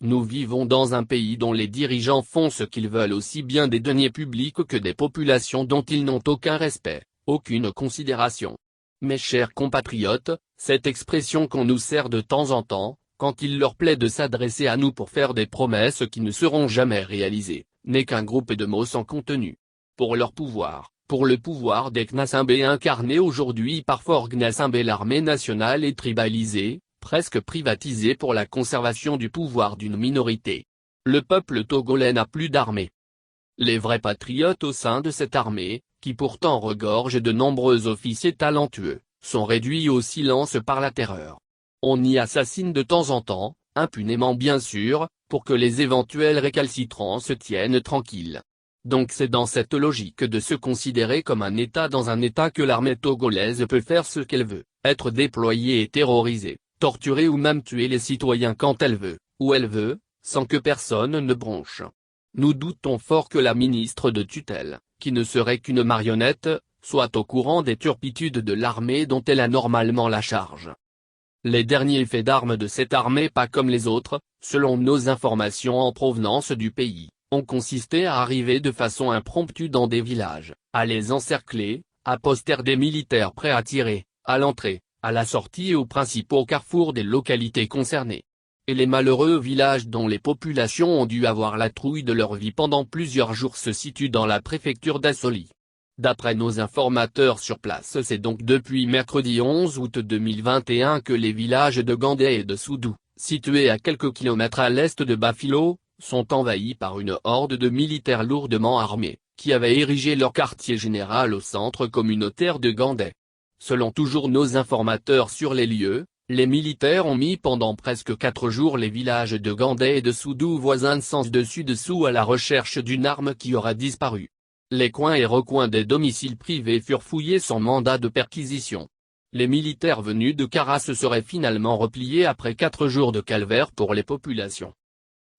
Nous vivons dans un pays dont les dirigeants font ce qu'ils veulent aussi bien des deniers publics que des populations dont ils n'ont aucun respect, aucune considération. Mes chers compatriotes, cette expression qu'on nous sert de temps en temps, quand il leur plaît de s'adresser à nous pour faire des promesses qui ne seront jamais réalisées, n'est qu'un groupe de mots sans contenu. Pour leur pouvoir, pour le pouvoir des Gnassingbé incarné aujourd'hui par Faure Gnassingbé, l'armée nationale est tribalisée, presque privatisée pour la conservation du pouvoir d'une minorité. Le peuple togolais n'a plus d'armée. Les vrais patriotes au sein de cette armée, qui pourtant regorge de nombreux officiers talentueux, sont réduits au silence par la terreur. On y assassine de temps en temps, impunément bien sûr, pour que les éventuels récalcitrants se tiennent tranquilles. Donc c'est dans cette logique de se considérer comme un État dans un État que l'armée togolaise peut faire ce qu'elle veut, être déployée et terroriser, torturer ou même tuer les citoyens quand elle veut, où elle veut, sans que personne ne bronche. Nous doutons fort que la ministre de tutelle, qui ne serait qu'une marionnette, soit au courant des turpitudes de l'armée dont elle a normalement la charge. Les derniers faits d'armes de cette armée, pas comme les autres, selon nos informations en provenance du pays, ont consisté à arriver de façon impromptue dans des villages, à les encercler, à poster des militaires prêts à tirer, à l'entrée, à la sortie et aux principaux carrefours des localités concernées. Et les malheureux villages dont les populations ont dû avoir la trouille de leur vie pendant plusieurs jours se situent dans la préfecture d'Assoli. D'après nos informateurs sur place, c'est donc depuis mercredi 11 août 2021 que les villages de Gandé et de Soudou, situés à quelques kilomètres à l'est de Bafilo, sont envahis par une horde de militaires lourdement armés, qui avaient érigé leur quartier général au centre communautaire de Gandé. Selon toujours nos informateurs sur les lieux, les militaires ont mis pendant presque 4 jours les villages de Gandé et de Soudou voisins sens dessus-dessous à la recherche d'une arme qui aura disparu. Les coins et recoins des domiciles privés furent fouillés sans mandat de perquisition. Les militaires venus de Kara se seraient finalement repliés après 4 jours de calvaire pour les populations.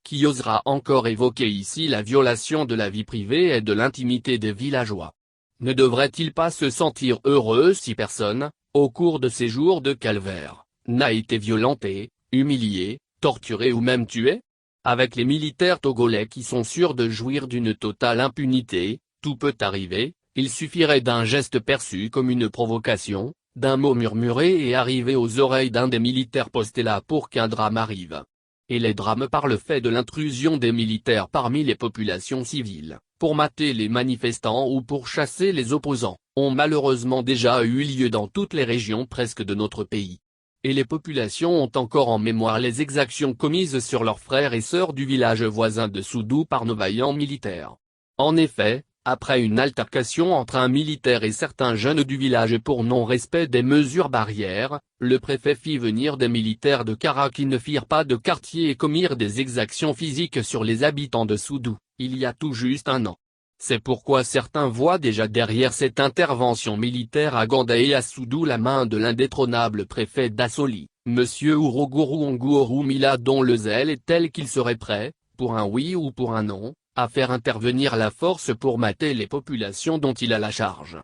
Qui osera encore évoquer ici la violation de la vie privée et de l'intimité des villageois? Ne devrait-il pas se sentir heureux si personne, au cours de ces jours de calvaire, n'a été violenté, humilié, torturé ou même tué? Avec les militaires togolais qui sont sûrs de jouir d'une totale impunité, tout peut arriver, il suffirait d'un geste perçu comme une provocation, d'un mot murmuré et arrivé aux oreilles d'un des militaires postés là pour qu'un drame arrive. Et les drames par le fait de l'intrusion des militaires parmi les populations civiles, pour mater les manifestants ou pour chasser les opposants, ont malheureusement déjà eu lieu dans toutes les régions presque de notre pays. Et les populations ont encore en mémoire les exactions commises sur leurs frères et sœurs du village voisin de Soudou par nos vaillants militaires. En effet, après une altercation entre un militaire et certains jeunes du village pour non-respect des mesures barrières, le préfet fit venir des militaires de Kara qui ne firent pas de quartier et commirent des exactions physiques sur les habitants de Soudou, il y a tout juste un an. C'est pourquoi certains voient déjà derrière cette intervention militaire à Gandé et à Soudou la main de l'indétrônable préfet d'Assoli, M. Uroguru Nguru Mila, dont le zèle est tel qu'il serait prêt, pour un oui ou pour un non, à faire intervenir la force pour mater les populations dont il a la charge.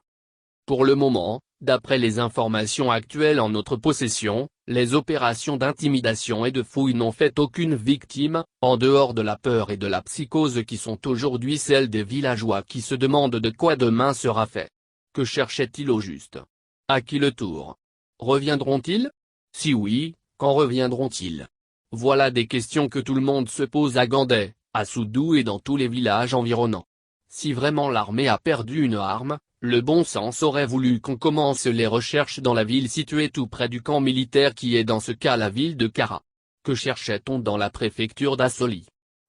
Pour le moment, d'après les informations actuelles en notre possession, les opérations d'intimidation et de fouille n'ont fait aucune victime, en dehors de la peur et de la psychose qui sont aujourd'hui celles des villageois qui se demandent de quoi demain sera fait. Que cherchaient-ils au juste? À qui le tour? Reviendront-ils? Si oui, quand reviendront-ils? Voilà des questions que tout le monde se pose à Gandé, à Soudou et dans tous les villages environnants. Si vraiment l'armée a perdu une arme, le bon sens aurait voulu qu'on commence les recherches dans la ville située tout près du camp militaire qui est dans ce cas la ville de Kara. Que cherchait-on dans la préfecture d'Assoli?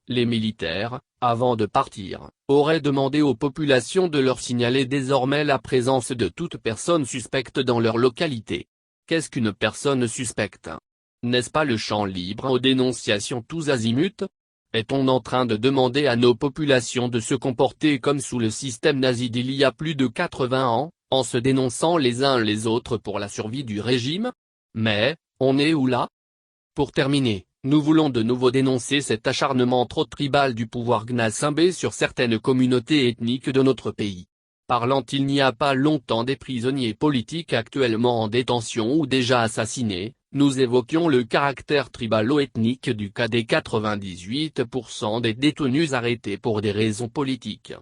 Les militaires, avant de partir, auraient demandé aux populations de leur signaler désormais la présence de toute personne suspecte dans leur localité. Qu'est-ce qu'une personne suspecte? N'est-ce pas le champ libre aux dénonciations tous azimuts? Est-on en train de demander à nos populations de se comporter comme sous le système nazi d'il y a plus de 80 ans, en se dénonçant les uns les autres pour la survie du régime? Mais, on est où là? Pour terminer, nous voulons de nouveau dénoncer cet acharnement trop tribal du pouvoir Gnassingbé sur certaines communautés ethniques de notre pays. Parlant il n'y a pas longtemps des prisonniers politiques actuellement en détention ou déjà assassinés, Nous évoquions le caractère tribalo-ethnique du cas des 98% des détenus arrêtés pour des raisons politiques.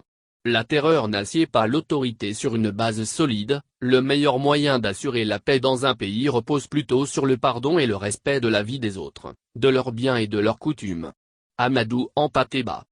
La terreur n'assied pas l'autorité sur une base solide, le meilleur moyen d'assurer la paix dans un pays repose plutôt sur le pardon et le respect de la vie des autres, de leurs biens et de leurs coutumes. Amadou Hampâté Bâ.